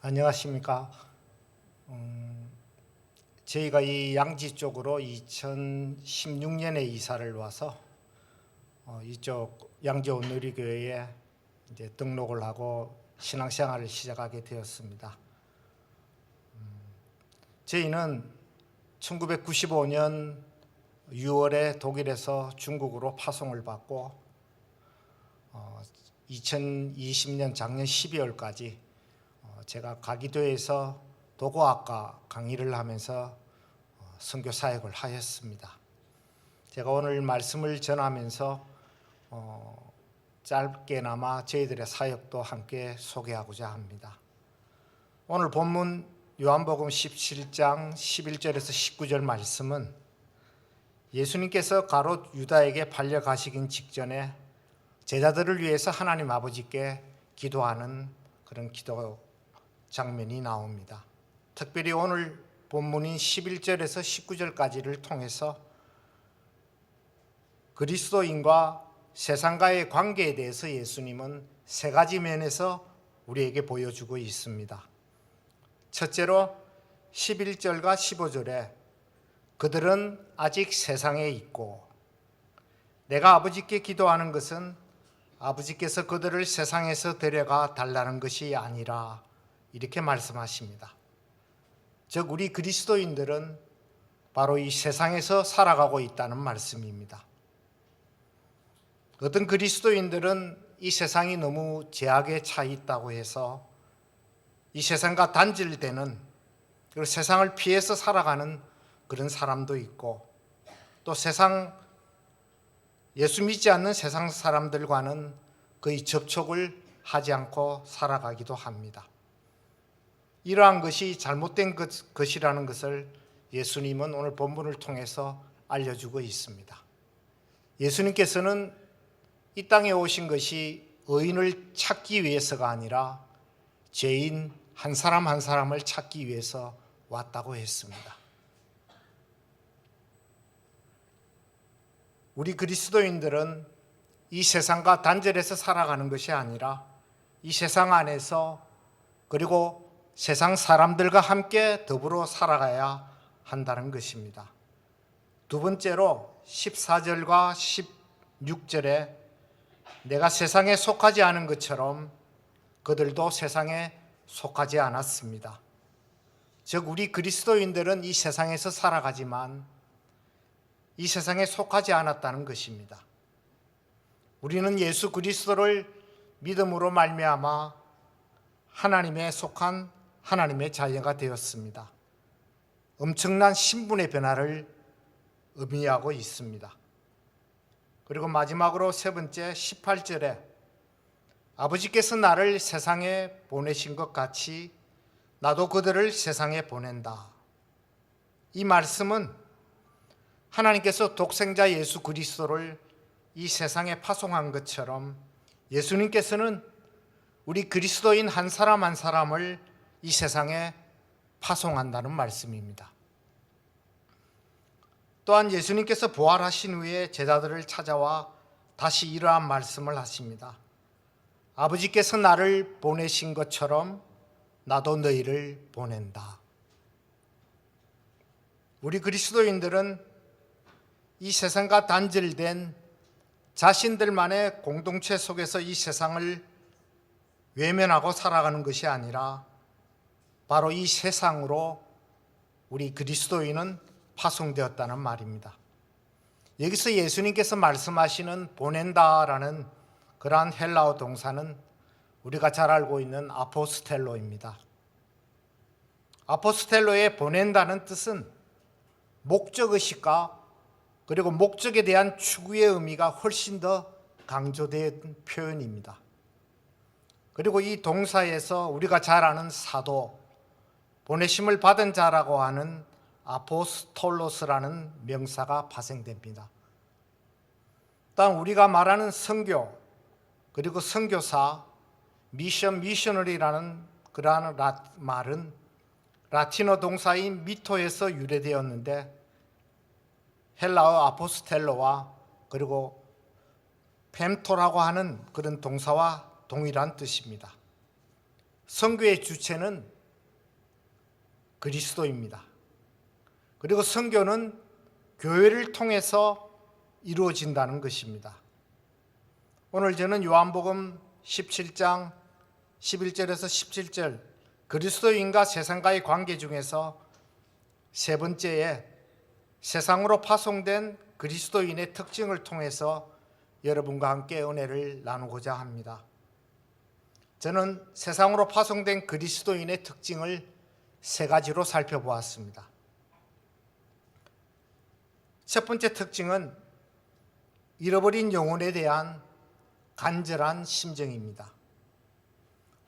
안녕하십니까. 저희가 이 양지 쪽으로 2016년에 이사를 와서 이쪽 양지 온누리교회에 이제 등록을 하고 신앙생활을 시작하게 되었습니다. 저희는 1995년 6월에 독일에서 중국으로 파송을 받고 2020년 작년 12월까지 제가 가기도에서 도고학과 강의를 하면서 선교 사역을 하였습니다. 제가 오늘 말씀을 전하면서 짧게나마 저희들의 사역도 함께 소개하고자 합니다. 오늘 본문 요한복음 17장 11절에서 19절 말씀은 예수님께서 가롯 유다에게 팔려가시기 직전에 제자들을 위해서 하나님 아버지께 기도하는 그런 기도 장면이 나옵니다. 특별히 오늘 본문인 11절에서 19절까지를 통해서 그리스도인과 세상과의 관계에 대해서 예수님은 세 가지 면에서 우리에게 보여주고 있습니다. 첫째로 11절과 15절에 그들은 아직 세상에 있고 내가 아버지께 기도하는 것은 아버지께서 그들을 세상에서 데려가 달라는 것이 아니라 이렇게 말씀하십니다. 즉 우리 그리스도인들은 바로 이 세상에서 살아가고 있다는 말씀입니다. 어떤 그리스도인들은 이 세상이 너무 제약에 차 있다고 해서 이 세상과 단절되는, 그리고 세상을 피해서 살아가는 그런 사람도 있고, 또 예수 믿지 않는 세상 사람들과는 거의 접촉을 하지 않고 살아가기도 합니다. 이러한 것이 잘못된 것이라는 것을 예수님은 오늘 본문을 통해서 알려주고 있습니다. 예수님께서는 이 땅에 오신 것이 의인을 찾기 위해서가 아니라 죄인 한 사람 한 사람을 찾기 위해서 왔다고 했습니다. 우리 그리스도인들은 이 세상과 단절해서 살아가는 것이 아니라 이 세상 안에서, 그리고 세상 사람들과 함께 더불어 살아가야 한다는 것입니다. 두 번째로 14절과 16절에 내가 세상에 속하지 않은 것처럼 그들도 세상에 속하지 않았습니다. 즉 우리 그리스도인들은 이 세상에서 살아가지만 이 세상에 속하지 않았다는 것입니다. 우리는 예수 그리스도를 믿음으로 말미암아 하나님에 속한 하나님의 자녀가 되었습니다. 엄청난 신분의 변화를 의미하고 있습니다. 그리고 마지막으로 세 번째 18절에 아버지께서 나를 세상에 보내신 것 같이 나도 그들을 세상에 보낸다. 이 말씀은 하나님께서 독생자 예수 그리스도를 이 세상에 파송한 것처럼 예수님께서는 우리 그리스도인 한 사람 한 사람을 이 세상에 파송한다는 말씀입니다. 또한 예수님께서 부활하신 후에 제자들을 찾아와 다시 이러한 말씀을 하십니다. 아버지께서 나를 보내신 것처럼 나도 너희를 보낸다. 우리 그리스도인들은 이 세상과 단절된 자신들만의 공동체 속에서 이 세상을 외면하고 살아가는 것이 아니라 바로 이 세상으로 우리 그리스도인은 파송되었다는 말입니다. 여기서 예수님께서 말씀하시는 보낸다라는 그러한 헬라어 동사는 우리가 잘 알고 있는 아포스텔로입니다. 아포스텔로의 보낸다는 뜻은 목적의식과 그리고 목적에 대한 추구의 의미가 훨씬 더 강조된 표현입니다. 그리고 이 동사에서 우리가 잘 아는 사도, 보내심을 받은 자라고 하는 아포스톨로스라는 명사가 파생됩니다. 또한 우리가 말하는 선교, 그리고 선교사, 미셔너리라는 그러한 말은 라틴어 동사인 미토에서 유래되었는데 헬라어 아포스텔로와 그리고 펜토라고 하는 그런 동사와 동일한 뜻입니다. 선교의 주체는 그리스도입니다. 그리고 선교는 교회를 통해서 이루어진다는 것입니다. 오늘 저는 요한복음 17장 11절에서 17절 그리스도인과 세상과의 관계 중에서 세 번째에 세상으로 파송된 그리스도인의 특징을 통해서 여러분과 함께 은혜를 나누고자 합니다. 저는 세상으로 파송된 그리스도인의 특징을 세 가지로 살펴보았습니다. 첫 번째 특징은 잃어버린 영혼에 대한 간절한 심정입니다.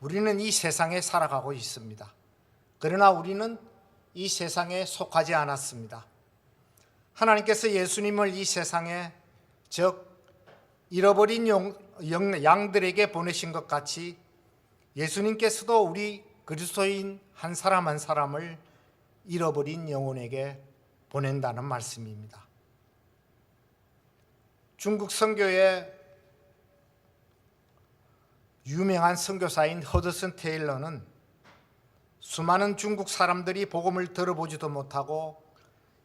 우리는 이 세상에 살아가고 있습니다. 그러나 우리는 이 세상에 속하지 않았습니다. 하나님께서 예수님을 이 세상에, 즉 잃어버린 양들에게 보내신 것 같이 예수님께서도 우리 그리스도인 한 사람 한 사람을 잃어버린 영혼에게 보낸다는 말씀입니다. 중국 선교의 유명한 선교사인 허드슨 테일러는 수많은 중국 사람들이 복음을 들어보지도 못하고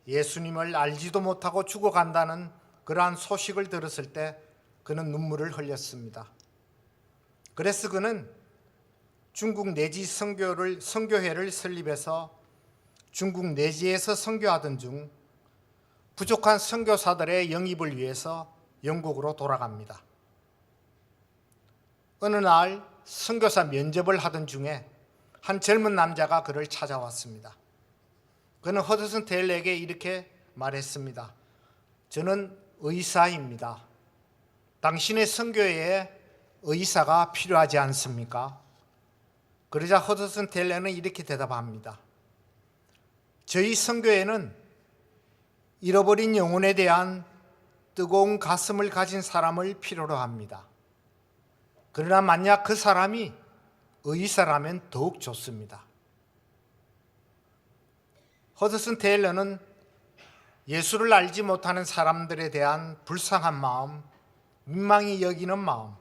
예수님을 알지도 못하고 죽어간다는 그러한 소식을 들었을 때 그는 눈물을 흘렸습니다. 그래서 그는 중국 내지 선교회를 설립해서 중국 내지에서 선교하던 중 부족한 선교사들의 영입을 위해서 영국으로 돌아갑니다. 어느 날 선교사 면접을 하던 중에 한 젊은 남자가 그를 찾아왔습니다. 그는 허드슨 테일러에게 이렇게 말했습니다. 저는 의사입니다. 당신의 선교회에 의사가 필요하지 않습니까? 그러자 허드슨 테일러는 이렇게 대답합니다. 저희 선교회는 잃어버린 영혼에 대한 뜨거운 가슴을 가진 사람을 필요로 합니다. 그러나 만약 그 사람이 의사라면 더욱 좋습니다. 허드슨 테일러는 예수를 알지 못하는 사람들에 대한 불쌍한 마음, 민망히 여기는 마음,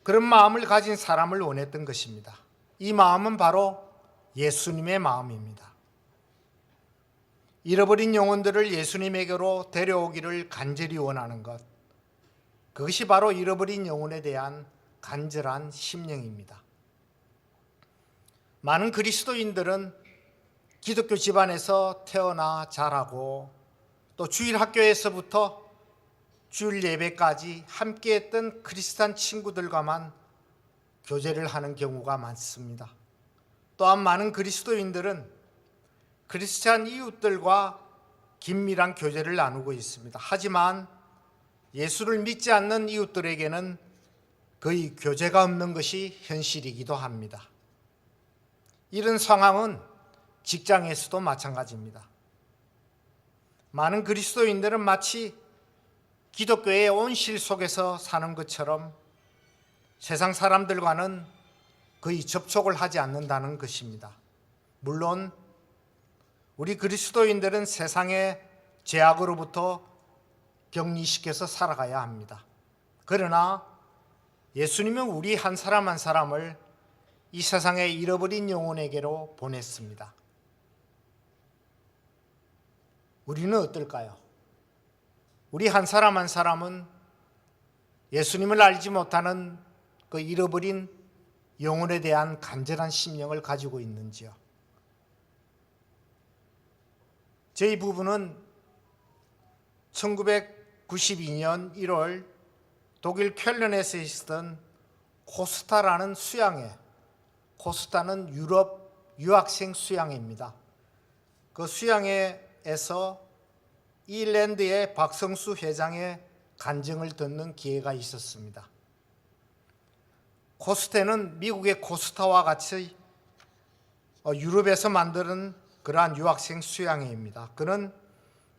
그런 마음을 가진 사람을 원했던 것입니다. 이 마음은 바로 예수님의 마음입니다. 잃어버린 영혼들을 예수님에게로 데려오기를 간절히 원하는 것, 그것이 바로 잃어버린 영혼에 대한 간절한 심령입니다. 많은 그리스도인들은 기독교 집안에서 태어나 자라고 또 주일 학교에서부터 주일 예배까지 함께했던 크리스찬 친구들과만 교제를 하는 경우가 많습니다. 또한 많은 그리스도인들은 크리스찬 이웃들과 긴밀한 교제를 나누고 있습니다. 하지만 예수를 믿지 않는 이웃들에게는 거의 교제가 없는 것이 현실이기도 합니다. 이런 상황은 직장에서도 마찬가지입니다. 많은 그리스도인들은 마치 기독교의 온실 속에서 사는 것처럼 세상 사람들과는 거의 접촉을 하지 않는다는 것입니다. 물론 우리 그리스도인들은 세상의 죄악으로부터 격리시켜서 살아가야 합니다. 그러나 예수님은 우리 한 사람 한 사람을 이 세상의 잃어버린 영혼에게로 보냈습니다. 우리는 어떨까요? 우리 한 사람 한 사람은 예수님을 알지 못하는 그 잃어버린 영혼에 대한 간절한 심령을 가지고 있는지요? 저희 부부는 1992년 1월 독일 쾰른에서 있었던 코스타라는 수양회, 코스타는 유럽 유학생 수양회입니다. 그 수양회에서 아일랜드의 박성수 회장의 간증을 듣는 기회가 있었습니다. 코스타는 미국의 코스타와 같이 유럽에서 만드는 그러한 유학생 수양회입니다. 그는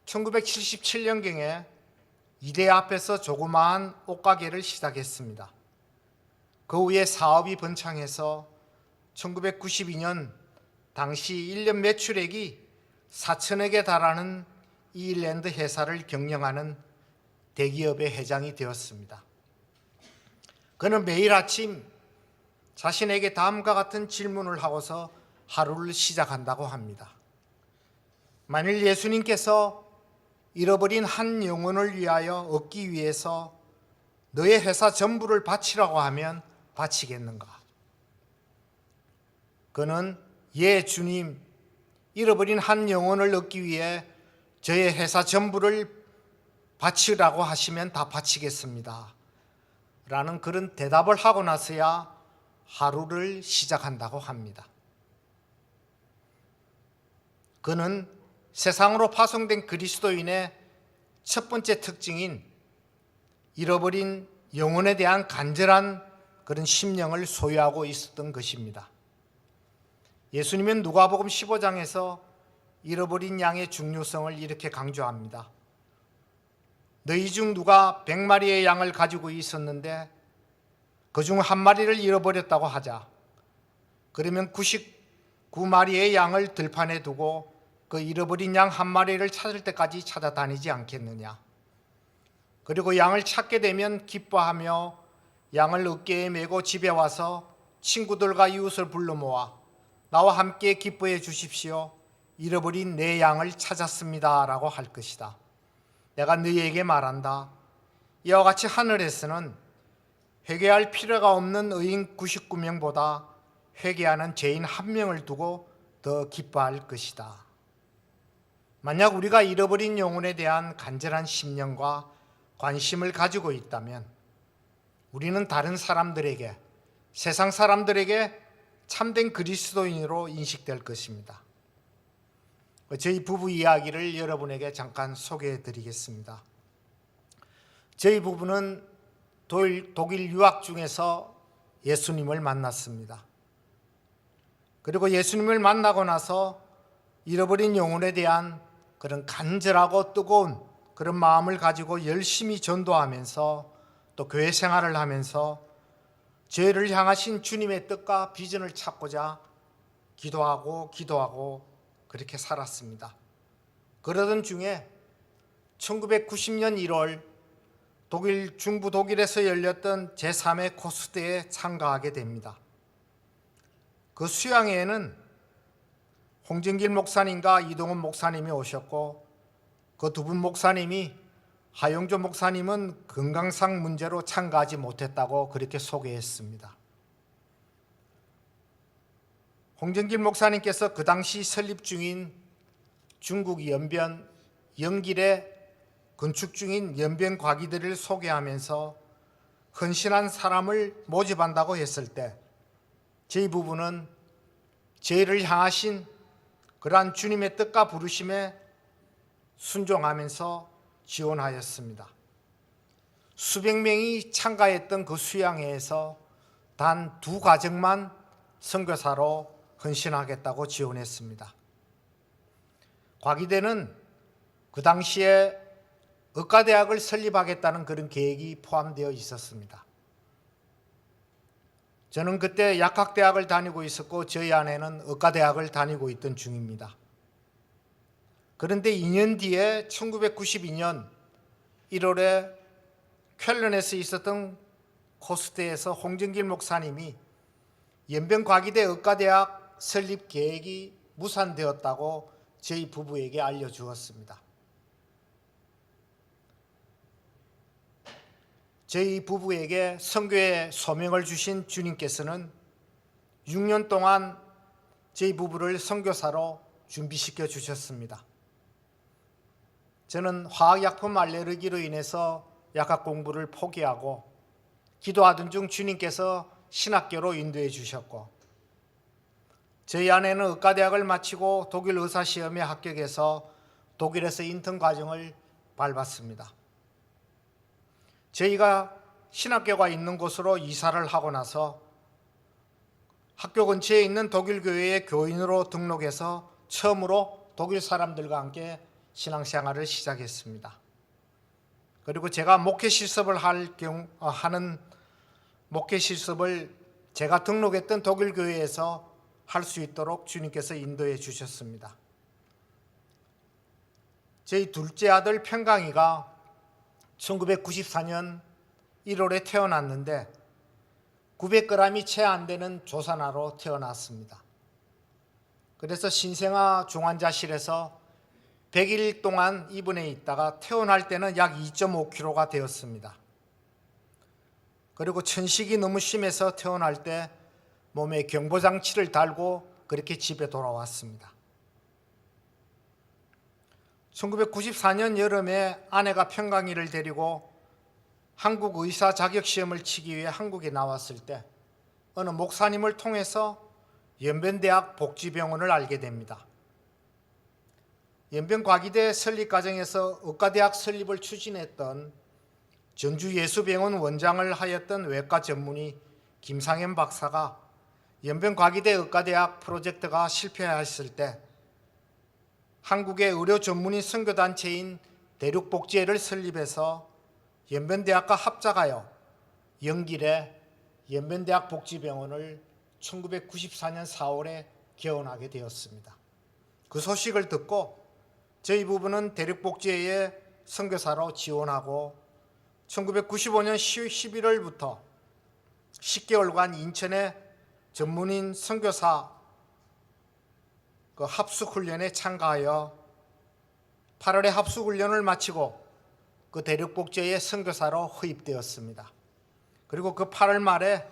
1977년경에 이대 앞에서 조그마한 옷가게를 시작했습니다. 그 후에 사업이 번창해서 1992년 당시 1년 매출액이 4천억에 달하는 아일랜드 회사를 경영하는 대기업의 회장이 되었습니다. 그는 매일 아침 자신에게 다음과 같은 질문을 하고서 하루를 시작한다고 합니다. 만일 예수님께서 잃어버린 한 영혼을 위하여 얻기 위해서 너의 회사 전부를 바치라고 하면 바치겠는가? 그는 예 주님, 잃어버린 한 영혼을 얻기 위해 저의 회사 전부를 바치라고 하시면 다 바치겠습니다 라는 그런 대답을 하고 나서야 하루를 시작한다고 합니다. 그는 세상으로 파송된 그리스도인의 첫 번째 특징인 잃어버린 영혼에 대한 간절한 그런 심령을 소유하고 있었던 것입니다. 예수님은 누가복음 15장에서 잃어버린 양의 중요성을 이렇게 강조합니다. 너희 중 누가 100마리의 양을 가지고 있었는데 그중 한 마리를 잃어버렸다고 하자. 그러면 99마리의 양을 들판에 두고 그 잃어버린 양 한 마리를 찾을 때까지 찾아다니지 않겠느냐. 그리고 양을 찾게 되면 기뻐하며 양을 어깨에 메고 집에 와서 친구들과 이웃을 불러 모아 나와 함께 기뻐해 주십시오. 잃어버린 내 양을 찾았습니다 라고 할 것이다. 내가 너희에게 말한다. 이와 같이 하늘에서는 회개할 필요가 없는 의인 99명보다 회개하는 죄인 한 명을 두고 더 기뻐할 것이다. 만약 우리가 잃어버린 영혼에 대한 간절한 심령과 관심을 가지고 있다면 우리는 다른 사람들에게, 세상 사람들에게 참된 그리스도인으로 인식될 것입니다. 저희 부부 이야기를 여러분에게 잠깐 소개해 드리겠습니다. 저희 부부는 독일 유학 중에서 예수님을 만났습니다. 그리고 예수님을 만나고 나서 잃어버린 영혼에 대한 그런 간절하고 뜨거운 그런 마음을 가지고 열심히 전도하면서 또 교회 생활을 하면서 죄를 향하신 주님의 뜻과 비전을 찾고자 기도하고 그렇게 살았습니다. 그러던 중에 1990년 1월 중부 독일에서 열렸던 제3회 코스대에 참가하게 됩니다. 그 수양회에는 홍정길 목사님과 이동훈 목사님이 오셨고 그 두 분 목사님이 하용조 목사님은 건강상 문제로 참가하지 못했다고 그렇게 소개했습니다. 홍정길 목사님께서 그 당시 설립 중인 중국 연변 영길에 건축 중인 연변 과기들을 소개하면서 헌신한 사람을 모집한다고 했을 때 저희 부부는 죄를 향하신 그러한 주님의 뜻과 부르심에 순종하면서 지원하였습니다. 수백 명이 참가했던 그 수양회에서 단 2가정만 선교사로 헌신하겠다고 지원했습니다. 과기대는 그 당시에 의과대학을 설립하겠다는 그런 계획이 포함되어 있었습니다. 저는 그때 약학대학을 다니고 있었고 저희 아내는 의과대학을 다니고 있던 중입니다. 그런데 2년 뒤에 1992년 1월에 쾰른에서 있었던 코스대에서 홍정길 목사님이 연변과기대 의과대학 설립 계획이 무산되었다고 저희 부부에게 알려주었습니다. 저희 부부에게 선교의 소명을 주신 주님께서는 6년 동안 저희 부부를 선교사로 준비시켜 주셨습니다. 저는 화학약품 알레르기로 인해서 약학 공부를 포기하고 기도하던 중 주님께서 신학교로 인도해 주셨고 저희 아내는 의과대학을 마치고 독일 의사시험에 합격해서 독일에서 인턴 과정을 밟았습니다. 저희가 신학교가 있는 곳으로 이사를 하고 나서 학교 근처에 있는 독일 교회의 교인으로 등록해서 처음으로 독일 사람들과 함께 신앙생활을 시작했습니다. 그리고 제가 목회 실습을 하는 목회 실습을 제가 등록했던 독일 교회에서 할 수 있도록 주님께서 인도해 주셨습니다. 저희 둘째 아들 평강이가 1994년 1월에 태어났는데 900g이 채 안 되는 조산아로 태어났습니다. 그래서 신생아 중환자실에서 100일 동안 입원해 있다가 퇴원할 때는 약 2.5kg가 되었습니다. 그리고 천식이 너무 심해서 퇴원할 때 몸에 경보장치를 달고 그렇게 집에 돌아왔습니다. 1994년 여름에 아내가 평강이를 데리고 한국 의사 자격시험을 치기 위해 한국에 나왔을 때 어느 목사님을 통해서 연변대학 복지병원을 알게 됩니다. 연변과기대 설립 과정에서 의과대학 설립을 추진했던 전주예수병원 원장을 하였던 외과 전문의 김상현 박사가 연변과기대 의과대학 프로젝트가 실패하였을 때 한국의 의료 전문의 선교단체인 대륙복지회를 설립해서 연변대학과 합작하여 영길에 연변대학 복지병원을 1994년 4월에 개원하게 되었습니다. 그 소식을 듣고 저희 부부는 대륙복지회에 선교사로 지원하고 1995년 11월부터 10개월간 인천의 전문인 선교사 합숙훈련에 참가하여 8월에 합숙훈련을 마치고 그 대륙복지회의 선교사로 후입되었습니다. 그리고 그 8월 말에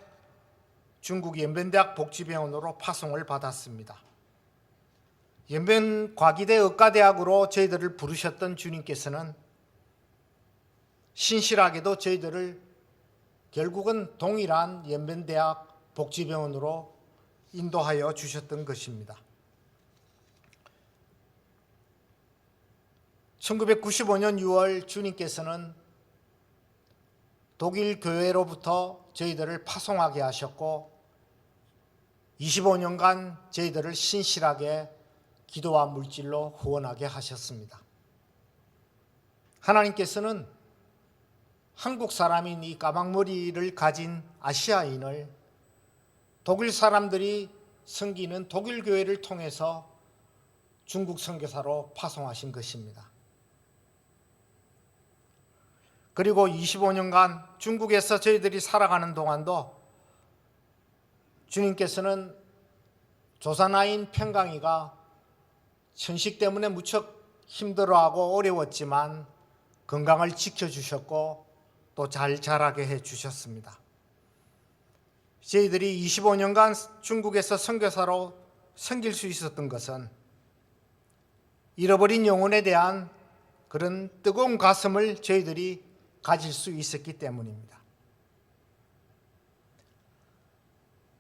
중국 연변대학 복지병원으로 파송을 받았습니다. 연변과기대 의과대학으로 저희들을 부르셨던 주님께서는 신실하게도 저희들을 결국은 동일한 연변대학 복지병원으로 인도하여 주셨던 것입니다. 1995년 6월 주님께서는 독일 교회로부터 저희들을 파송하게 하셨고 25년간 저희들을 신실하게 기도와 물질로 후원하게 하셨습니다. 하나님께서는 한국 사람인 이 까망머리를 가진 아시아인을 독일 사람들이 섬기는 독일 교회를 통해서 중국 선교사로 파송하신 것입니다. 그리고 25년간 중국에서 저희들이 살아가는 동안도 주님께서는 조산아인 평강이가 천식 때문에 무척 힘들어하고 어려웠지만 건강을 지켜주셨고 또 잘 자라게 해주셨습니다. 저희들이 25년간 중국에서 선교사로 섬길 수 있었던 것은 잃어버린 영혼에 대한 그런 뜨거운 가슴을 저희들이 가질 수 있었기 때문입니다.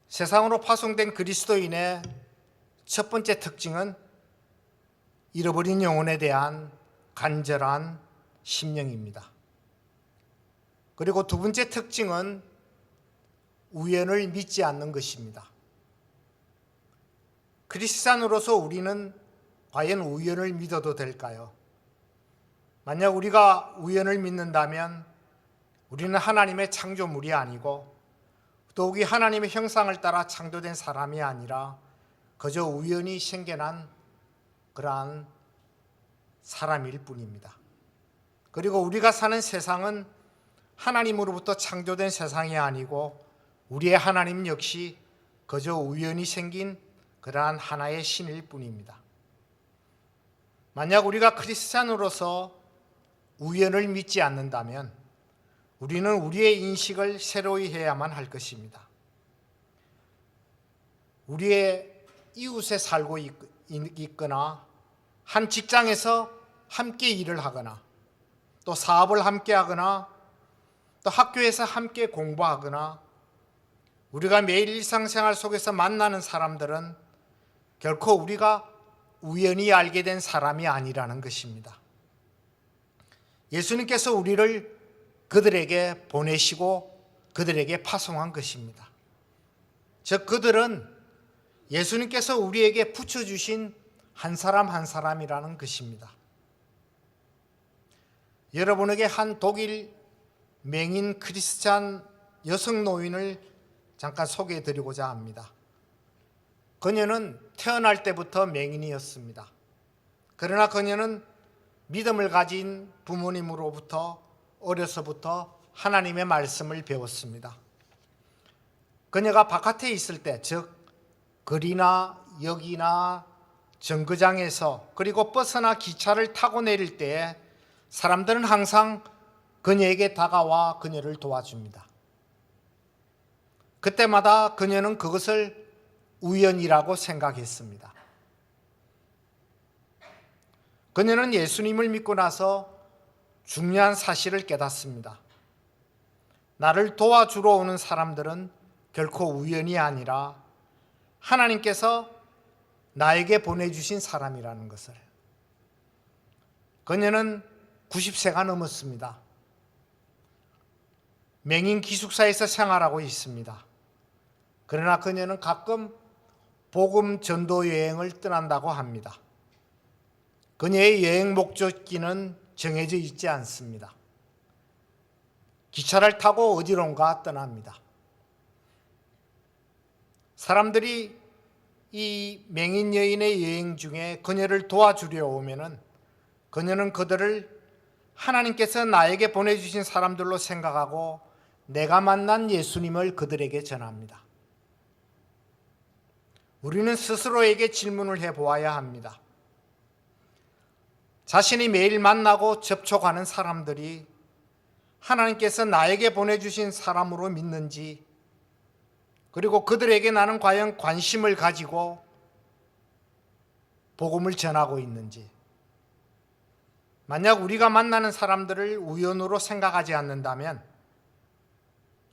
세상으로 파송된 그리스도인의 첫 번째 특징은 잃어버린 영혼에 대한 간절한 심령입니다. 그리고 두 번째 특징은 우연을 믿지 않는 것입니다. 크리스찬으로서 우리는 과연 우연을 믿어도 될까요? 만약 우리가 우연을 믿는다면 우리는 하나님의 창조물이 아니고 더욱이 하나님의 형상을 따라 창조된 사람이 아니라 그저 우연히 생겨난 그러한 사람일 뿐입니다. 그리고 우리가 사는 세상은 하나님으로부터 창조된 세상이 아니고 우리의 하나님 역시 그저 우연히 생긴 그러한 하나의 신일 뿐입니다. 만약 우리가 크리스찬으로서 우연을 믿지 않는다면 우리는 우리의 인식을 새로이 해야만 할 것입니다. 우리의 이웃에 살고 있거나 한 직장에서 함께 일을 하거나 또 사업을 함께 하거나 또 학교에서 함께 공부하거나 우리가 매일 일상생활 속에서 만나는 사람들은 결코 우리가 우연히 알게 된 사람이 아니라는 것입니다. 예수님께서 우리를 그들에게 보내시고 그들에게 파송한 것입니다. 즉 그들은 예수님께서 우리에게 붙여주신 한 사람 한 사람이라는 것입니다. 여러분에게 한 독일 맹인 크리스찬 여성 노인을 잠깐 소개해 드리고자 합니다. 그녀는 태어날 때부터 맹인이었습니다. 그러나 그녀는 믿음을 가진 부모님으로부터 어려서부터 하나님의 말씀을 배웠습니다. 그녀가 바깥에 있을 때, 즉 거리나 역이나 정거장에서 그리고 버스나 기차를 타고 내릴 때에 사람들은 항상 그녀에게 다가와 그녀를 도와줍니다. 그때마다 그녀는 그것을 우연이라고 생각했습니다. 그녀는 예수님을 믿고 나서 중요한 사실을 깨닫습니다. 나를 도와주러 오는 사람들은 결코 우연이 아니라 하나님께서 나에게 보내주신 사람이라는 것을. 그녀는 90세가 넘었습니다. 맹인 기숙사에서 생활하고 있습니다. 그러나 그녀는 가끔 복음 전도 여행을 떠난다고 합니다. 그녀의 여행 목적지는 정해져 있지 않습니다. 기차를 타고 어디론가 떠납니다. 사람들이 이 맹인 여인의 여행 중에 그녀를 도와주려 오면은 그녀는 그들을 하나님께서 나에게 보내주신 사람들로 생각하고 내가 만난 예수님을 그들에게 전합니다. 우리는 스스로에게 질문을 해보아야 합니다. 자신이 매일 만나고 접촉하는 사람들이 하나님께서 나에게 보내주신 사람으로 믿는지, 그리고 그들에게 나는 과연 관심을 가지고 복음을 전하고 있는지. 만약 우리가 만나는 사람들을 우연으로 생각하지 않는다면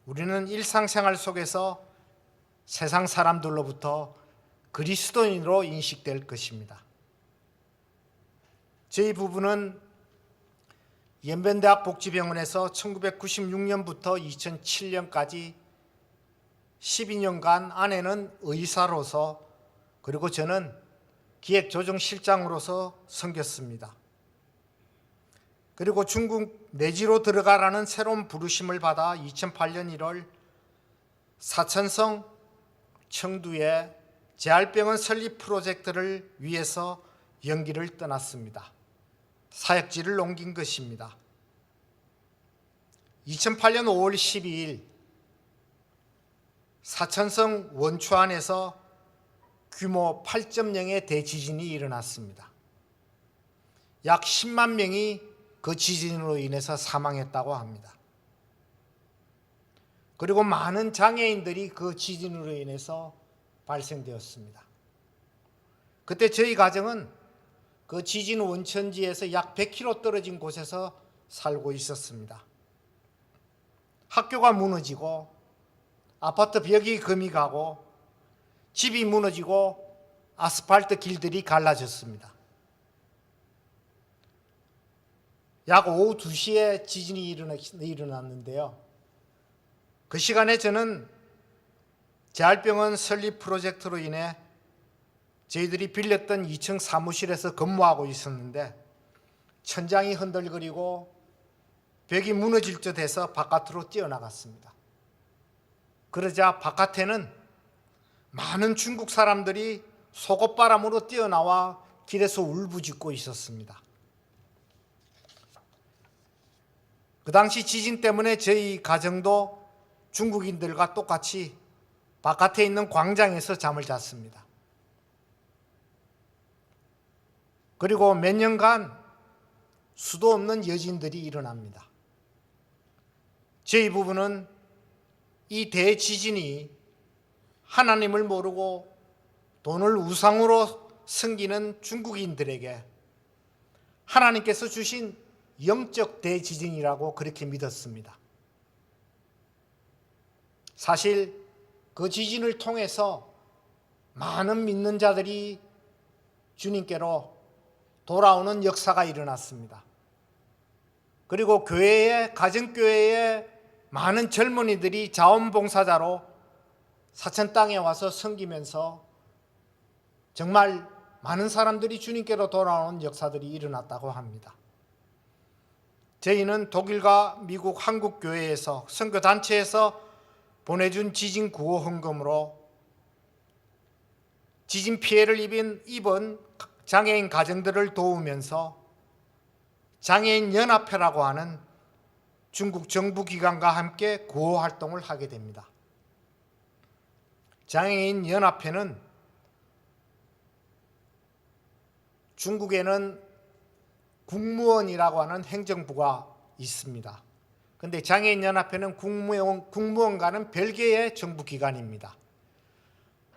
우리는 일상생활 속에서 세상 사람들로부터 그리스도인으로 인식될 것입니다. 저희 부부는 연변대학 복지병원에서 1996년부터 2007년까지 12년간 아내는 의사로서 그리고 저는 기획조정실장으로서 섬겼습니다. 그리고 중국 내지로 들어가라는 새로운 부르심을 받아 2008년 1월 사천성 청두에 재활병원 설립 프로젝트를 위해서 영기를 떠났습니다. 사역지를 옮긴 것입니다. 2008년 5월 12일 사천성 원추안에서 규모 8.0의 대지진이 일어났습니다. 약 10만 명이 그 지진으로 인해서 사망했다고 합니다. 그리고 많은 장애인들이 그 지진으로 인해서 발생되었습니다. 그때 저희 가정은 그 지진 원천지에서 약 100km 떨어진 곳에서 살고 있었습니다. 학교가 무너지고 아파트 벽이 금이 가고 집이 무너지고 아스팔트 길들이 갈라졌습니다. 약 오후 2시에 지진이 일어났는데요. 그 시간에 저는 재활병원 설립 프로젝트로 인해 저희들이 빌렸던 2층 사무실에서 근무하고 있었는데 천장이 흔들거리고 벽이 무너질 듯 해서 바깥으로 뛰어나갔습니다. 그러자 바깥에는 많은 중국 사람들이 속옷바람으로 뛰어나와 길에서 울부짖고 있었습니다. 그 당시 지진 때문에 저희 가정도 중국인들과 똑같이 바깥에 있는 광장에서 잠을 잤습니다. 그리고 몇 년간 수도 없는 여진들이 일어납니다. 저희 부부는 이 대지진이 하나님을 모르고 돈을 우상으로 섬기는 중국인들에게 하나님께서 주신 영적 대지진이라고 그렇게 믿었습니다. 사실 그 지진을 통해서 많은 믿는 자들이 주님께로 돌아오는 역사가 일어났습니다. 그리고 교회에, 가정교회에 많은 젊은이들이 자원봉사자로 사천 땅에 와서 섬기면서 정말 많은 사람들이 주님께로 돌아오는 역사들이 일어났다고 합니다. 저희는 독일과 미국, 한국 교회에서 선교단체에서 보내준 지진 구호 헌금으로 지진 피해를 입은 장애인 가정들을 도우면서 장애인 연합회라고 하는 중국 정부 기관과 함께 구호 활동을 하게 됩니다. 장애인 연합회는 중국에는 국무원이라고 하는 행정부가 있습니다. 그런데 장애인 연합회는 국무원과는 별개의 정부기관입니다.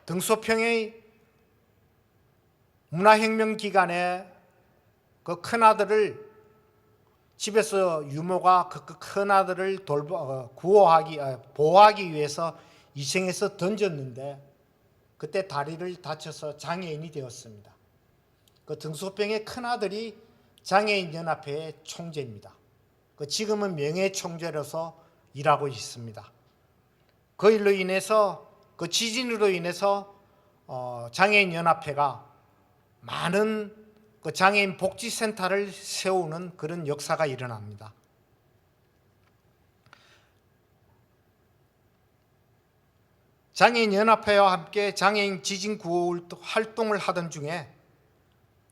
등소평의 문화혁명 기간에 그 큰아들을 집에서 유모가 그 큰아들을 보호하기 위해서 이생해서 던졌는데 그때 다리를 다쳐서 장애인이 되었습니다. 그 등소평의 큰아들이 장애인연합회의 총재입니다. 지금은 명예총재로서 일하고 있습니다. 그 일로 인해서 그 지진으로 인해서 장애인연합회가 많은 그 장애인 복지센터를 세우는 그런 역사가 일어납니다. 장애인연합회와 함께 장애인 지진 구호 활동을 하던 중에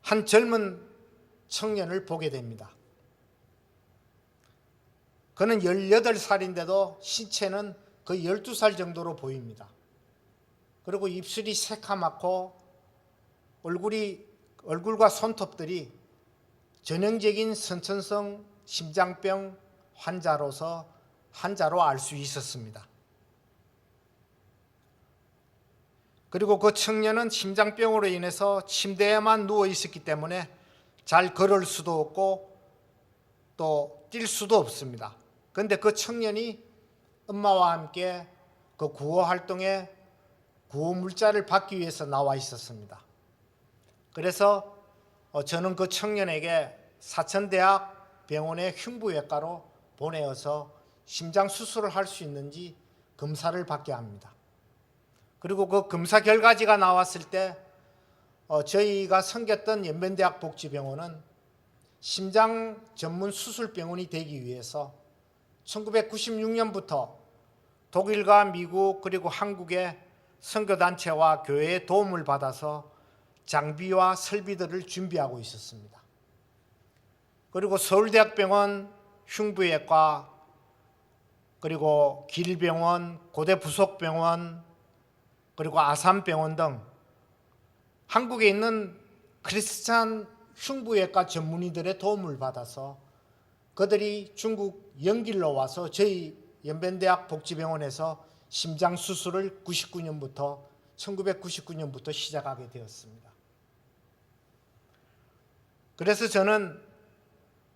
한 젊은 청년을 보게 됩니다. 그는 18살인데도 신체는 거의 12살 정도로 보입니다. 그리고 입술이 새카맣고 얼굴과 손톱들이 전형적인 선천성 심장병 환자로 알 수 있었습니다. 그리고 그 청년은 심장병으로 인해서 침대에만 누워 있었기 때문에 잘 걸을 수도 없고 또 뛸 수도 없습니다. 그런데 그 청년이 엄마와 함께 그 구호 활동에 구호 물자를 받기 위해서 나와 있었습니다. 그래서 저는 그 청년에게 사천대학 병원의 흉부외과로 보내어서 심장 수술을 할 수 있는지 검사를 받게 합니다. 그리고 그 검사 결과지가 나왔을 때 저희가 섬겼던 연변대학 복지병원은 심장 전문 수술병원이 되기 위해서 1996년부터 독일과 미국 그리고 한국의 선교단체와 교회의 도움을 받아서 장비와 설비들을 준비하고 있었습니다. 그리고 서울대학병원 흉부외과 그리고 길병원, 고대부속병원 그리고 아산병원 등 한국에 있는 크리스찬 흉부외과 전문의들의 도움을 받아서 그들이 중국 연길로 와서 저희 연변대학 복지병원에서 심장 수술을 1999년부터 시작하게 되었습니다. 그래서 저는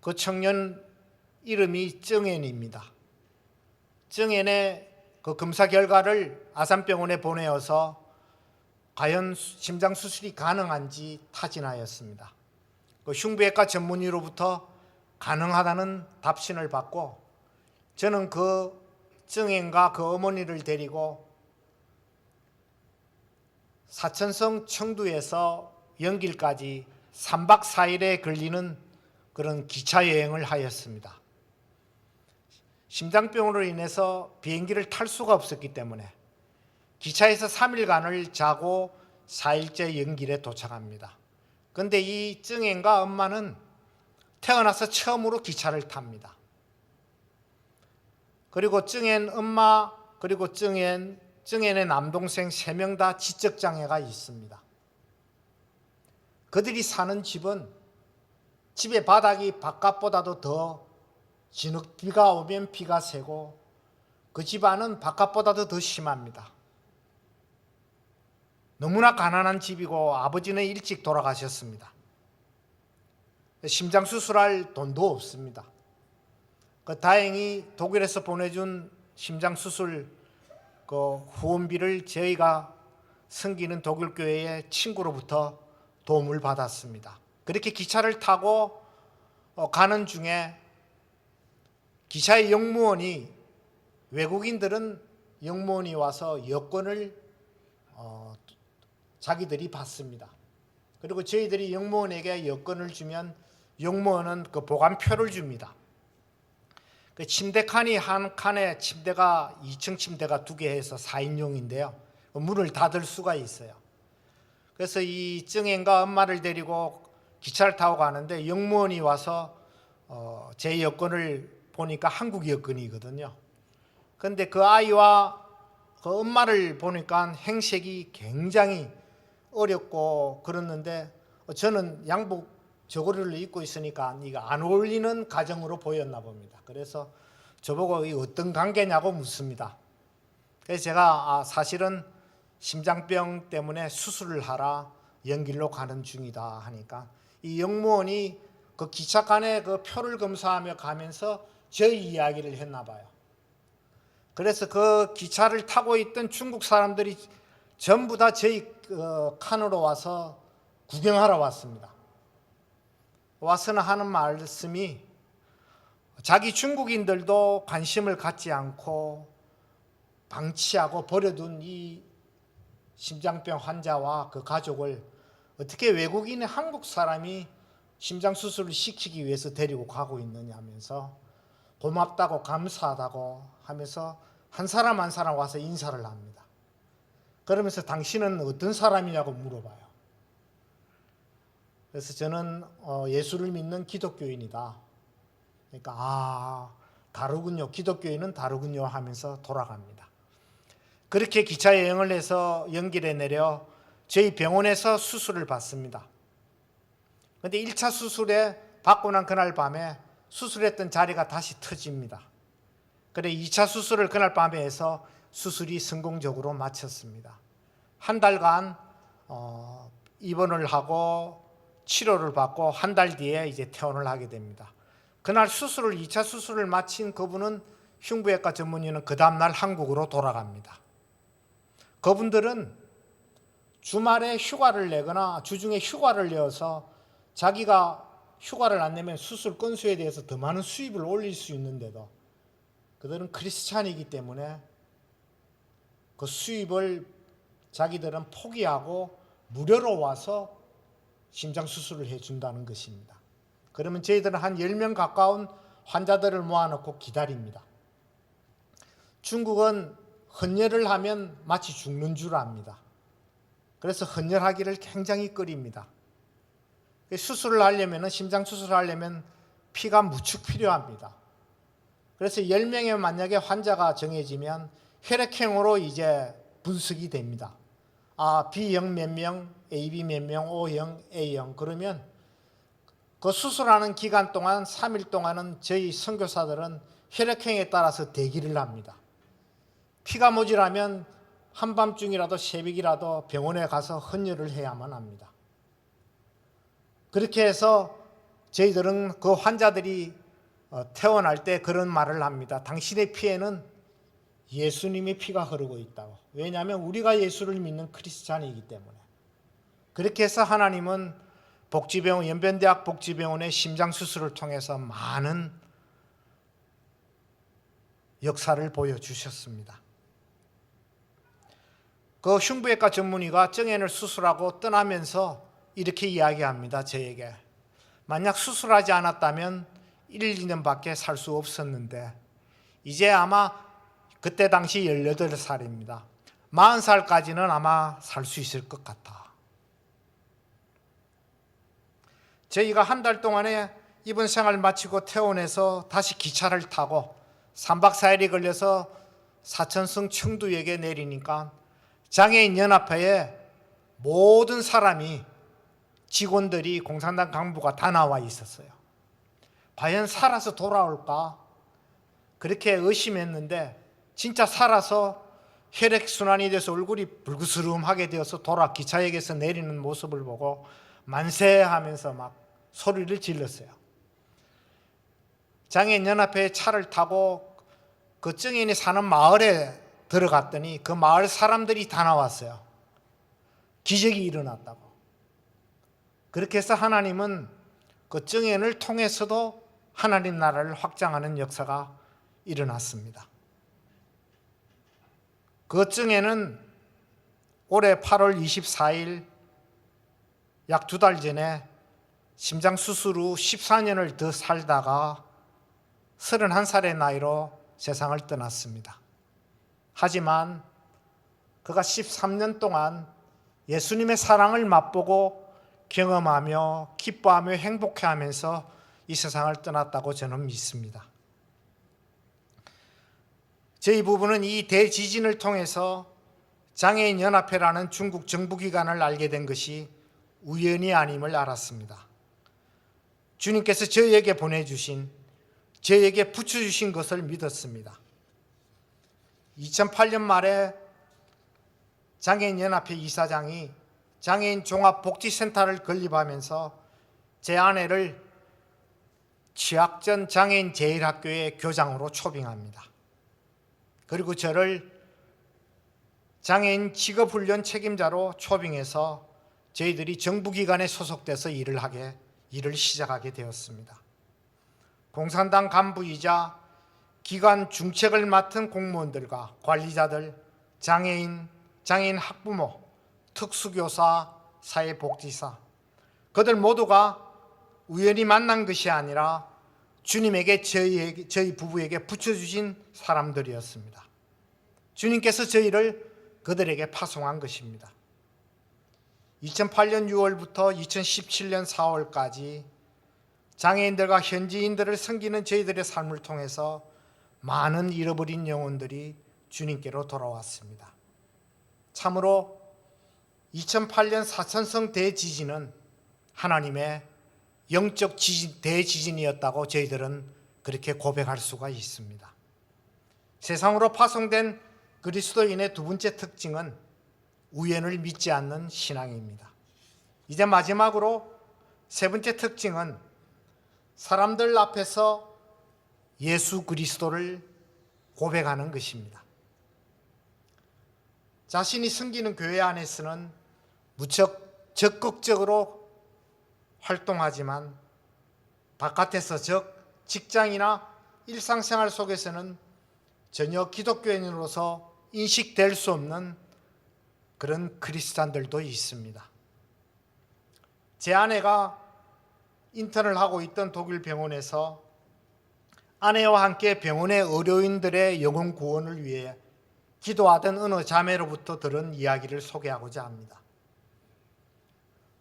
그 청년 이름이 정앤입니다. 정앤의 그 검사 결과를 아산병원에 보내어서 과연 심장 수술이 가능한지 타진하였습니다. 그 흉부외과 전문의로부터 가능하다는 답신을 받고 저는 그 정앤과 그 어머니를 데리고 사천성 청두에서 연길까지 3박 4일에 걸리는 그런 기차 여행을 하였습니다. 심장병으로 인해서 비행기를 탈 수가 없었기 때문에 기차에서 3일간을 자고 4일째 연길에 도착합니다. 그런데 이 정앤과 엄마는 태어나서 처음으로 기차를 탑니다. 그리고 정앤 엄마 그리고 정앤의 남동생 3명 다 지적장애가 있습니다. 그들이 사는 집은 집의 바닥이 바깥보다도 더 진흙비가 오면 비가 새고 그 집안은 바깥보다도 더 심합니다. 너무나 가난한 집이고 아버지는 일찍 돌아가셨습니다. 심장 수술할 돈도 없습니다. 다행히 독일에서 보내준 심장 수술 후원비를 저희가 섬기는 독일 교회의 친구로부터 도움을 받았습니다. 그렇게 기차를 타고 가는 중에 기차의 역무원이 외국인들은 역무원이 와서 여권을 자기들이 받습니다. 그리고 저희들이 역무원에게 여권을 주면 역무원은 그 보관표를 줍니다. 그 침대 칸이 한 칸에 침대가 2층 침대가 2개 해서 4인용인데요. 문을 닫을 수가 있어요. 그래서 이 정앤과 엄마를 데리고 기차를 타고 가는데 역무원이 와서 제 여권을 보니까 한국 여권이거든요. 그런데 그 아이와 그 엄마를 보니까 행색이 굉장히 어렵고 그랬는데 저는 양복 저고리를 입고 있으니까 이거 안 어울리는 가정으로 보였나 봅니다. 그래서 저보고 이 어떤 관계냐고 묻습니다. 그래서 제가 사실은 심장병 때문에 수술을 하러 연길로 가는 중이다 하니까 이 영무원이 그 기차간에 그 표를 검사하며 가면서 저희 이야기를 했나 봐요. 그래서 그 기차를 타고 있던 중국 사람들이 전부 다 저희 칸으로 와서 구경하러 왔습니다. 와서는 하는 말씀이 자기 중국인들도 관심을 갖지 않고 방치하고 버려둔 이 심장병 환자와 그 가족을 어떻게 외국인의 한국 사람이 심장 수술을 시키기 위해서 데리고 가고 있느냐 하면서 고맙다고 감사하다고 하면서 한 사람 한 사람 와서 인사를 합니다. 그러면서 당신은 어떤 사람이냐고 물어봐요. 그래서 저는 예수를 믿는 기독교인이다. 그러니까 다르군요. 기독교인은 다르군요 하면서 돌아갑니다. 그렇게 기차 여행을 해서 연길에 내려 저희 병원에서 수술을 받습니다. 그런데 1차 수술에 받고 난 그날 밤에 수술했던 자리가 다시 터집니다. 그래 2차 수술을 그날 밤에 해서 수술이 성공적으로 마쳤습니다. 한 달간 입원을 하고 치료를 받고 한 달 뒤에 이제 퇴원을 하게 됩니다. 그날 2차 수술을 마친 그분은 흉부외과 전문의는 그 다음날 한국으로 돌아갑니다. 그분들은 주말에 휴가를 내거나 주중에 휴가를 내어서 자기가 휴가를 안 내면 수술 건수에 대해서 더 많은 수입을 올릴 수 있는데도 그들은 크리스찬이기 때문에 그 수입을 자기들은 포기하고 무료로 와서 심장 수술을 해준다는 것입니다. 그러면 저희들은 한 10명 가까운 환자들을 모아놓고 기다립니다. 중국은 헌혈을 하면 마치 죽는 줄 압니다. 그래서 헌혈하기를 굉장히 꺼립니다. 수술을 하려면 심장 수술을 하려면 피가 무척 필요합니다. 그래서 10명의 만약에 환자가 정해지면 혈액형으로 이제 분석이 됩니다. B형 몇 명, AB 몇 명, O형, A형. 그러면 그 수술하는 기간 동안 3일 동안은 저희 선교사들은 혈액형에 따라서 대기를 합니다. 피가 모자라면 한밤중이라도 새벽이라도 병원에 가서 헌혈을 해야만 합니다. 그렇게 해서 저희들은 그 환자들이 퇴원할 때 그런 말을 합니다. 당신의 피에는 예수님의 피가 흐르고 있다고. 왜냐하면 우리가 예수를 믿는 크리스찬이기 때문에. 그렇게 해서 하나님은 복지병원, 연변대학 복지병원의 심장수술을 통해서 많은 역사를 보여주셨습니다. 그 흉부외과 전문의가 정앤을 수술하고 떠나면서 이렇게 이야기합니다. 저에게. 만약 수술하지 않았다면 1, 2년밖에 살 수 없었는데 이제 아마 그때 당시 18살입니다. 40살까지는 아마 살 수 있을 것 같아. 저희가 한 달 동안에 입원 생활을 마치고 퇴원해서 다시 기차를 타고 3박 4일이 걸려서 사천성 청두역에 내리니까 장애인연합회에 모든 사람이 직원들이 공산당 간부가 다 나와 있었어요. 과연 살아서 돌아올까? 그렇게 의심했는데 진짜 살아서 혈액순환이 돼서 얼굴이 불그스름하게 되어서 기차역에서 내리는 모습을 보고 만세하면서 막 소리를 질렀어요. 장애인연합회의 차를 타고 그 정인이 사는 마을에 들어갔더니 그 마을 사람들이 다 나왔어요. 기적이 일어났다고. 그렇게 해서 하나님은 그 정인을 통해서도 하나님 나라를 확장하는 역사가 일어났습니다. 그 정인은 올해 8월 24일 약 2달 전에 심장 수술 후 14년을 더 살다가 31살의 나이로 세상을 떠났습니다. 하지만 그가 13년 동안 예수님의 사랑을 맛보고 경험하며 기뻐하며 행복해하면서 이 세상을 떠났다고 저는 믿습니다. 저희 부부는 이 대지진을 통해서 장애인연합회라는 중국 정부기관을 알게 된 것이 우연이 아님을 알았습니다. 주님께서 저희에게 보내주신, 저희에게 붙여주신 것을 믿었습니다. 2008년 말에 장애인연합회 이사장이 장애인 종합복지센터를 건립하면서 제 아내를 취약전 장애인 제1학교의 교장으로 초빙합니다. 그리고 저를 장애인 직업훈련 책임자로 초빙해서 저희들이 정부기관에 소속돼서 일을 시작하게 되었습니다. 공산당 간부이자 기관 중책을 맡은 공무원들과 관리자들, 장애인 학부모, 특수교사, 사회복지사, 그들 모두가 우연히 만난 것이 아니라 주님에게 저희 부부에게 붙여주신 사람들이었습니다. 주님께서 저희를 그들에게 파송한 것입니다. 2008년 6월부터 2017년 4월까지 장애인들과 현지인들을 섬기는 저희들의 삶을 통해서 많은 잃어버린 영혼들이 주님께로 돌아왔습니다. 참으로 2008년 사천성 대지진은 하나님의 영적 대지진이었다고 저희들은 그렇게 고백할 수가 있습니다. 세상으로 파송된 그리스도인의 두 번째 특징은 우연을 믿지 않는 신앙입니다. 이제 마지막으로 세 번째 특징은 사람들 앞에서 예수 그리스도를 고백하는 것입니다. 자신이 섬기는 교회 안에서는 무척 적극적으로 활동하지만 바깥에서 직장이나 일상생활 속에서는 전혀 기독교인으로서 인식될 수 없는 그런 크리스찬들도 있습니다. 제 아내가 인턴을 하고 있던 독일 병원에서 아내와 함께 병원의 의료인들의 영혼 구원을 위해 기도하던 어느 자매로부터 들은 이야기를 소개하고자 합니다.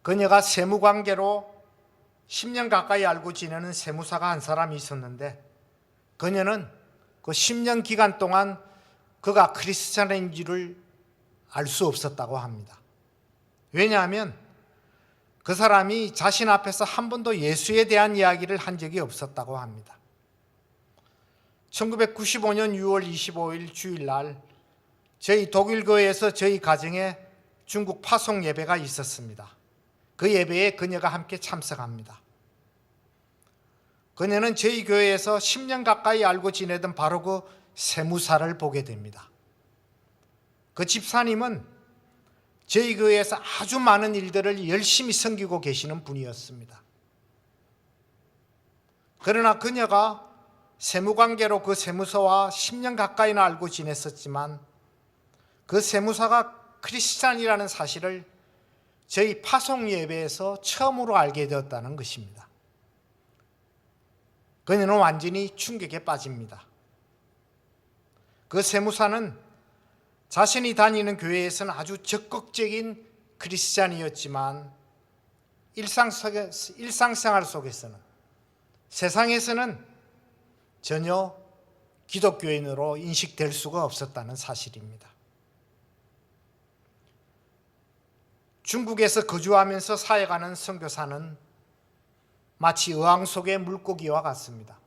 그녀가 세무관계로 10년 가까이 알고 지내는 세무사가 한 사람이 있었는데 그녀는 그 10년 기간 동안 그가 크리스찬인지를 알 수 없었다고 합니다. 왜냐하면 그 사람이 자신 앞에서 한 번도 예수에 대한 이야기를 한 적이 없었다고 합니다. 1995년 6월 25일 주일날 저희 독일교회에서 저희 가정에 중국 파송 예배가 있었습니다. 그 예배에 그녀가 함께 참석합니다. 그녀는 저희 교회에서 10년 가까이 알고 지내던 바로 그 세무사를 보게 됩니다. 그 집사님은 저희 교회에서 아주 많은 일들을 열심히 섬기고 계시는 분이었습니다. 그러나 그녀가 세무관계로 그 세무사와 10년 가까이나 알고 지냈었지만 그 세무사가 크리스찬이라는 사실을 저희 파송 예배에서 처음으로 알게 되었다는 것입니다. 그녀는 완전히 충격에 빠집니다. 그 세무사는 자신이 다니는 교회에서는 아주 적극적인 크리스찬이었지만 일상생활 속에서는, 세상에서는 전혀 기독교인으로 인식될 수가 없었다는 사실입니다. 중국에서 거주하면서 사역하는 선교사는 마치 어항 속의 물고기와 같습니다.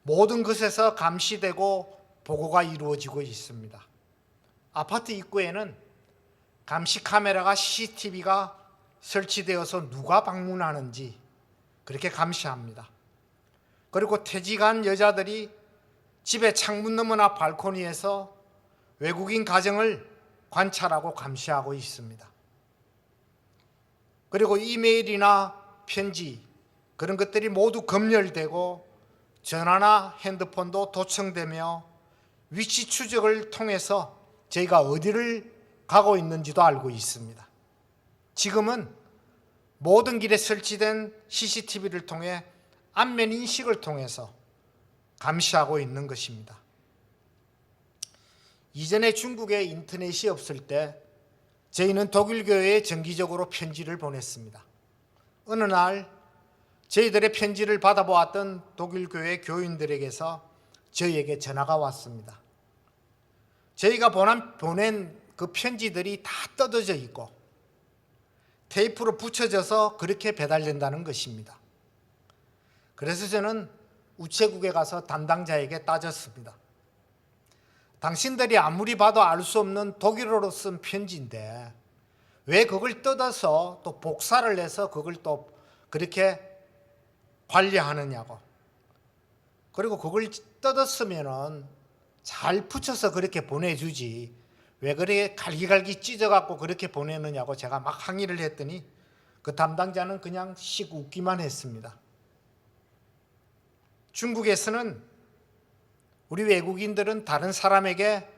모든 것에서 감시되고 보고가 이루어지고 있습니다. 아파트 입구에는 감시 카메라가 CCTV가 설치되어서 누가 방문하는지 그렇게 감시합니다. 그리고 퇴직한 여자들이 집의 창문 너머나 발코니에서 외국인 가정을 관찰하고 감시하고 있습니다. 그리고 이메일이나 편지 그런 것들이 모두 검열되고 전화나 핸드폰도 도청되며 위치 추적을 통해서 저희가 어디를 가고 있는지도 알고 있습니다. 지금은 모든 길에 설치된 CCTV를 통해 안면 인식을 통해서 감시하고 있는 것입니다. 이전에 중국에 인터넷이 없을 때 저희는 독일 교회에 정기적으로 편지를 보냈습니다. 어느 날 저희들의 편지를 받아보았던 독일 교회 교인들에게서 저희에게 전화가 왔습니다. 저희가 보낸 그 편지들이 다 뜯어져 있고 테이프로 붙여져서 그렇게 배달된다는 것입니다. 그래서 저는 우체국에 가서 담당자에게 따졌습니다. 당신들이 아무리 봐도 알 수 없는 독일어로 쓴 편지인데 왜 그걸 뜯어서 또 복사를 해서 그걸 또 그렇게 관리하느냐고. 그리고 그걸 뜯었으면은 잘 붙여서 그렇게 보내주지 왜 그렇게 갈기갈기 찢어갖고 그렇게 보내느냐고 제가 막 항의를 했더니 그 담당자는 그냥 씩 웃기만 했습니다. 중국에서는 우리 외국인들은 다른 사람에게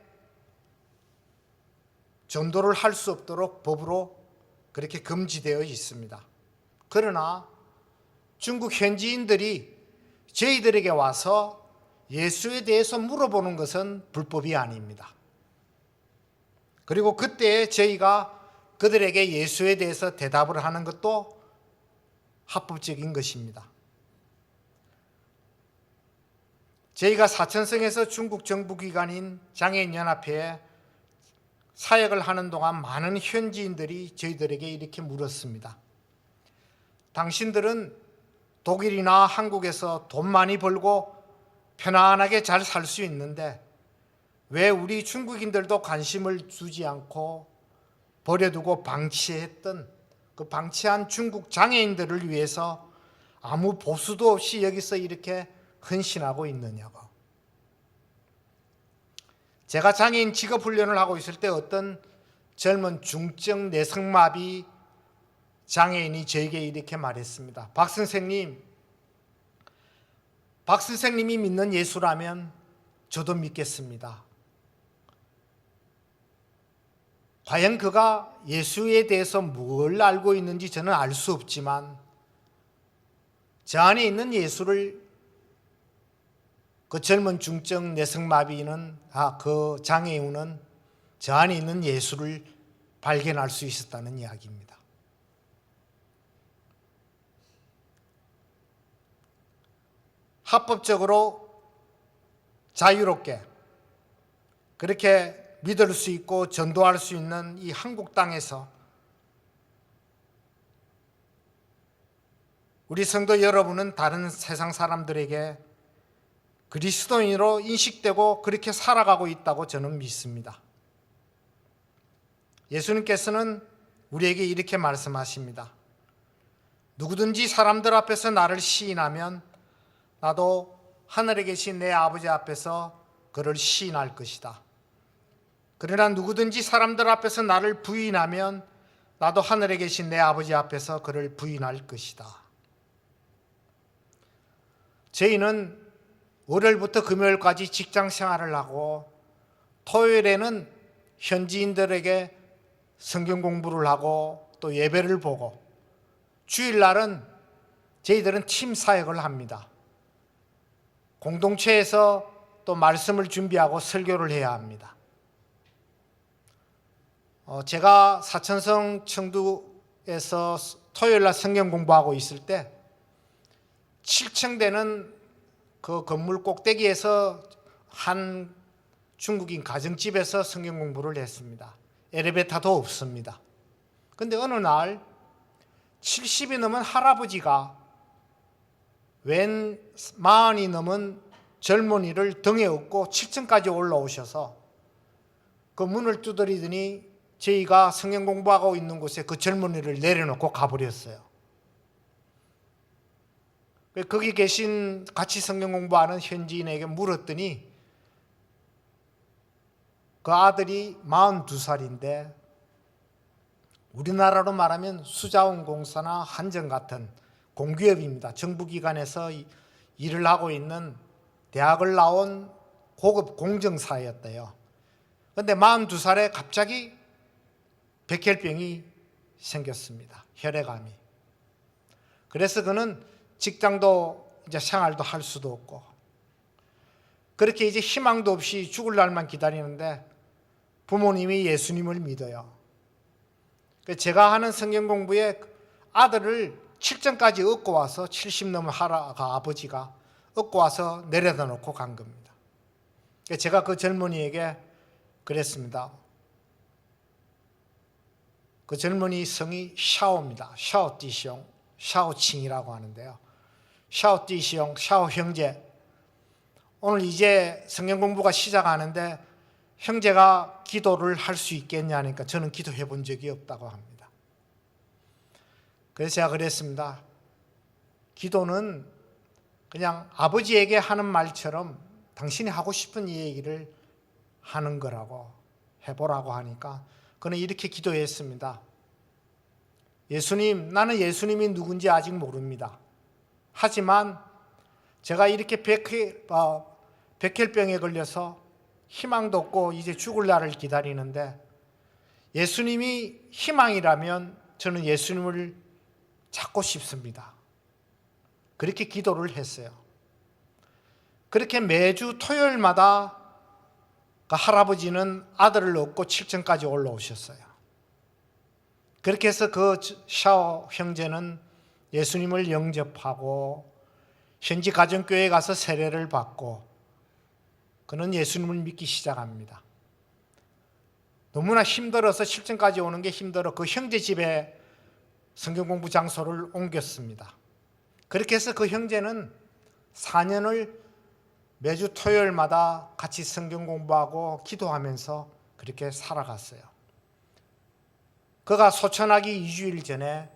전도를 할 수 없도록 법으로 그렇게 금지되어 있습니다. 그러나 중국 현지인들이 저희들에게 와서 예수에 대해서 물어보는 것은 불법이 아닙니다. 그리고 그때 저희가 그들에게 예수에 대해서 대답을 하는 것도 합법적인 것입니다. 저희가 사천성에서 중국 정부기관인 장애인연합회에 사역을 하는 동안 많은 현지인들이 저희들에게 이렇게 물었습니다. 당신들은 독일이나 한국에서 돈 많이 벌고 편안하게 잘 살 수 있는데 왜 우리 중국인들도 관심을 주지 않고 버려두고 방치했던 그 방치한 중국 장애인들을 위해서 아무 보수도 없이 여기서 이렇게 헌신하고 있느냐고. 제가 장애인 직업훈련을 하고 있을 때 어떤 젊은 중증 내성마비 장애인이 저에게 이렇게 말했습니다. 박 선생님이 믿는 예수라면 저도 믿겠습니다. 과연 그가 예수에 대해서 뭘 알고 있는지 저는 알 수 없지만 저 안에 있는 예수를 그 젊은 중증 내성마비는 그 장애인은 저 안에 있는 예수를 발견할 수 있었다는 이야기입니다. 합법적으로 자유롭게 그렇게 믿을 수 있고 전도할 수 있는 이 한국 땅에서 우리 성도 여러분은 다른 세상 사람들에게 그리스도인으로 인식되고 그렇게 살아가고 있다고 저는 믿습니다. 예수님께서는 우리에게 이렇게 말씀하십니다. 누구든지 사람들 앞에서 나를 시인하면 나도 하늘에 계신 내 아버지 앞에서 그를 시인할 것이다. 그러나 누구든지 사람들 앞에서 나를 부인하면 나도 하늘에 계신 내 아버지 앞에서 그를 부인할 것이다. 저희는 월요일부터 금요일까지 직장 생활을 하고 토요일에는 현지인들에게 성경 공부를 하고 또 예배를 보고 주일날은 저희들은 팀 사역을 합니다. 공동체에서 또 말씀을 준비하고 설교를 해야 합니다. 제가 사천성 청두에서 토요일날 성경 공부하고 있을 때 7층 되는 그 건물 꼭대기에서 한 중국인 가정집에서 성경 공부를 했습니다. 엘리베이터도 없습니다. 그런데 어느 날 70이 넘은 할아버지가 웬 40이 넘은 젊은이를 등에 업고 7층까지 올라오셔서 그 문을 두드리더니 저희가 성경 공부하고 있는 곳에 그 젊은이를 내려놓고 가버렸어요. 거기 계신 같이 성경 공부하는 현지인에게 물었더니 그 아들이 42살인데 우리나라로 말하면 수자원공사나 한전 같은 공기업입니다. 정부기관에서 일을 하고 있는 대학을 나온 고급 공정사였대요. 그런데 42살에 갑자기 백혈병이 생겼습니다. 혈액암이. 그래서 그는 직장도 이제 생활도 할 수도 없고 그렇게 이제 희망도 없이 죽을 날만 기다리는데 부모님이 예수님을 믿어요. 제가 하는 성경 공부에 아들을 7점까지 얻고 와서 70 넘은 아버지가 얻고 와서 내려다 놓고 간 겁니다. 제가 그 젊은이에게 그랬습니다. 그 젊은이 성이 샤오입니다. 샤오띠시용, 샤오칭이라고 하는데요. 샤오띠시용, 샤오 형제. 오늘 이제 성경 공부가 시작하는데 형제가 기도를 할 수 있겠냐니까 저는 기도해 본 적이 없다고 합니다. 그래서 제가 그랬습니다. 기도는 그냥 아버지에게 하는 말처럼 당신이 하고 싶은 이 얘기를 하는 거라고 해보라고 하니까 그는 이렇게 기도했습니다. 예수님, 나는 예수님이 누군지 아직 모릅니다. 하지만 제가 이렇게 백혈병에 걸려서 희망도 없고 이제 죽을 날을 기다리는데 예수님이 희망이라면 저는 예수님을 찾고 싶습니다. 그렇게 기도를 했어요. 그렇게 매주 토요일마다 그 할아버지는 아들을 얻고 7층까지 올라오셨어요. 그렇게 해서 그 샤오 형제는 예수님을 영접하고 현지 가정교회에 가서 세례를 받고 그는 예수님을 믿기 시작합니다. 너무나 힘들어서 7층까지 오는 게 힘들어 그 형제 집에 성경 공부 장소를 옮겼습니다. 그렇게 해서 그 형제는 4년을 매주 토요일마다 같이 성경 공부하고 기도하면서 그렇게 살아갔어요. 그가 소천하기 2주일 전에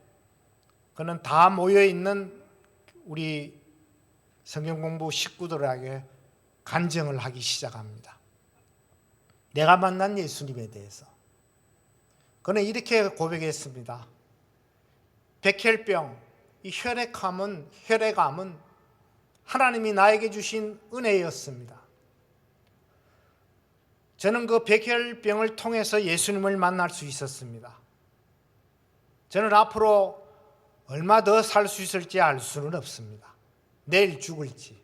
그는 다 모여있는 우리 성경 공부 식구들에게 간증을 하기 시작합니다. 내가 만난 예수님에 대해서. 그는 이렇게 고백했습니다. 백혈병, 이 혈액암은 하나님이 나에게 주신 은혜였습니다. 저는 그 백혈병을 통해서 예수님을 만날 수 있었습니다. 저는 앞으로 얼마 더 살 수 있을지 알 수는 없습니다. 내일 죽을지.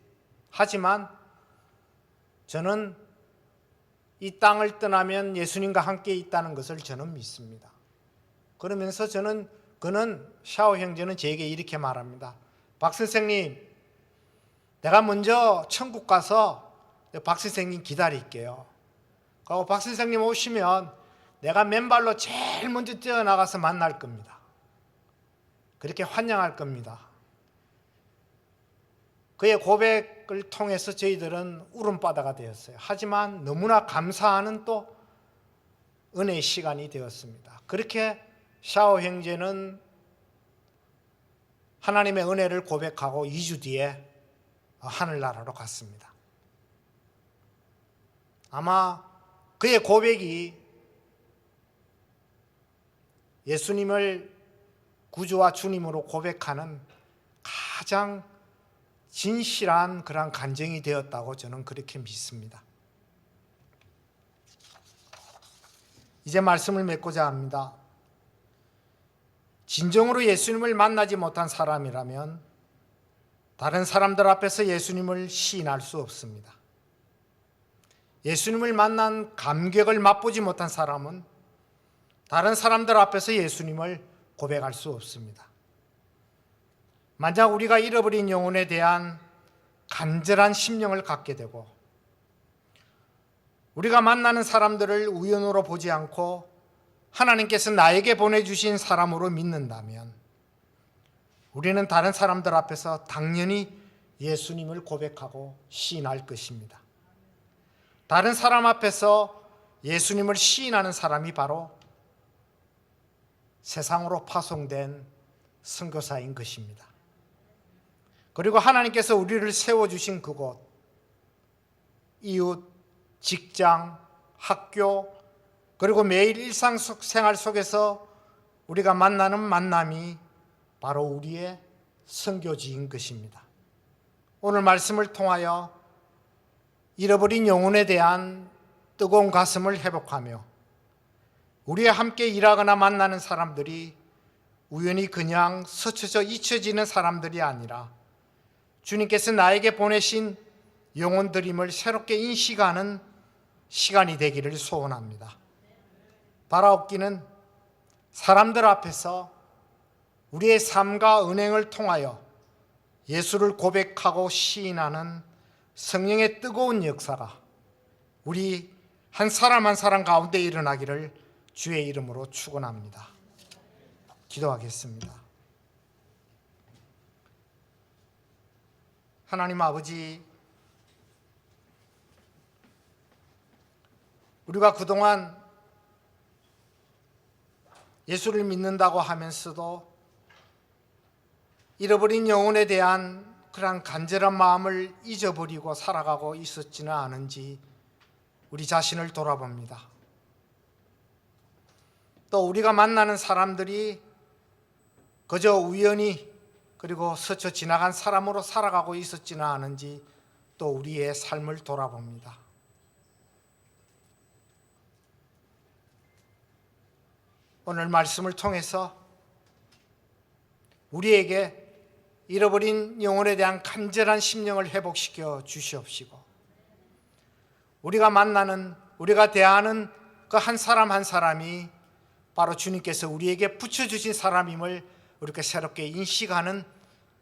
하지만 저는 이 땅을 떠나면 예수님과 함께 있다는 것을 저는 믿습니다. 그러면서 그는 샤오 형제는 저에게 이렇게 말합니다. 박 선생님, 내가 먼저 천국 가서 박 선생님 기다릴게요. 그리고 박 선생님 오시면 내가 맨발로 제일 먼저 뛰어나가서 만날 겁니다. 그렇게 환영할 겁니다. 그의 고백을 통해서 저희들은 울음바다가 되었어요. 하지만 너무나 감사하는 또 은혜의 시간이 되었습니다. 그렇게 샤오 형제는 하나님의 은혜를 고백하고 2주 뒤에 하늘나라로 갔습니다. 아마 그의 고백이 예수님을 구주와 주님으로 고백하는 가장 진실한 그런 간증이 되었다고 저는 그렇게 믿습니다. 이제 말씀을 맺고자 합니다. 진정으로 예수님을 만나지 못한 사람이라면 다른 사람들 앞에서 예수님을 시인할 수 없습니다. 예수님을 만난 감격을 맛보지 못한 사람은 다른 사람들 앞에서 예수님을 고백할 수 없습니다. 만약 우리가 잃어버린 영혼에 대한 간절한 심령을 갖게 되고 우리가 만나는 사람들을 우연으로 보지 않고 하나님께서 나에게 보내주신 사람으로 믿는다면 우리는 다른 사람들 앞에서 당연히 예수님을 고백하고 시인할 것입니다. 다른 사람 앞에서 예수님을 시인하는 사람이 바로 세상으로 파송된 선교사인 것입니다. 그리고 하나님께서 우리를 세워주신 그곳, 이웃, 직장, 학교, 그리고 매일 일상생활 속에서 우리가 만나는 만남이 바로 우리의 선교지인 것입니다. 오늘 말씀을 통하여 잃어버린 영혼에 대한 뜨거운 가슴을 회복하며 우리와 함께 일하거나 만나는 사람들이 우연히 그냥 스쳐져 잊혀지는 사람들이 아니라 주님께서 나에게 보내신 영혼들임을 새롭게 인식하는 시간이 되기를 소원합니다. 바라옵기는 사람들 앞에서 우리의 삶과 은행을 통하여 예수를 고백하고 시인하는 성령의 뜨거운 역사가 우리 한 사람 한 사람 가운데 일어나기를 주의 이름으로 축원합니다. 기도하겠습니다. 하나님 아버지, 우리가 그동안 예수를 믿는다고 하면서도 잃어버린 영혼에 대한 그러한 간절한 마음을 잊어버리고 살아가고 있었지는 않은지 우리 자신을 돌아봅니다. 또 우리가 만나는 사람들이 그저 우연히 그리고 스쳐 지나간 사람으로 살아가고 있었지는 않은지 또 우리의 삶을 돌아봅니다. 오늘 말씀을 통해서 우리에게 잃어버린 영혼에 대한 간절한 심령을 회복시켜 주시옵시고, 우리가 만나는, 우리가 대하는 그 한 사람 한 사람이 바로 주님께서 우리에게 붙여주신 사람임을 이렇게 새롭게 인식하는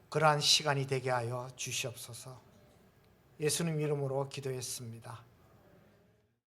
그러한 시간이 되게 하여 주시옵소서. 예수님 이름으로 기도했습니다.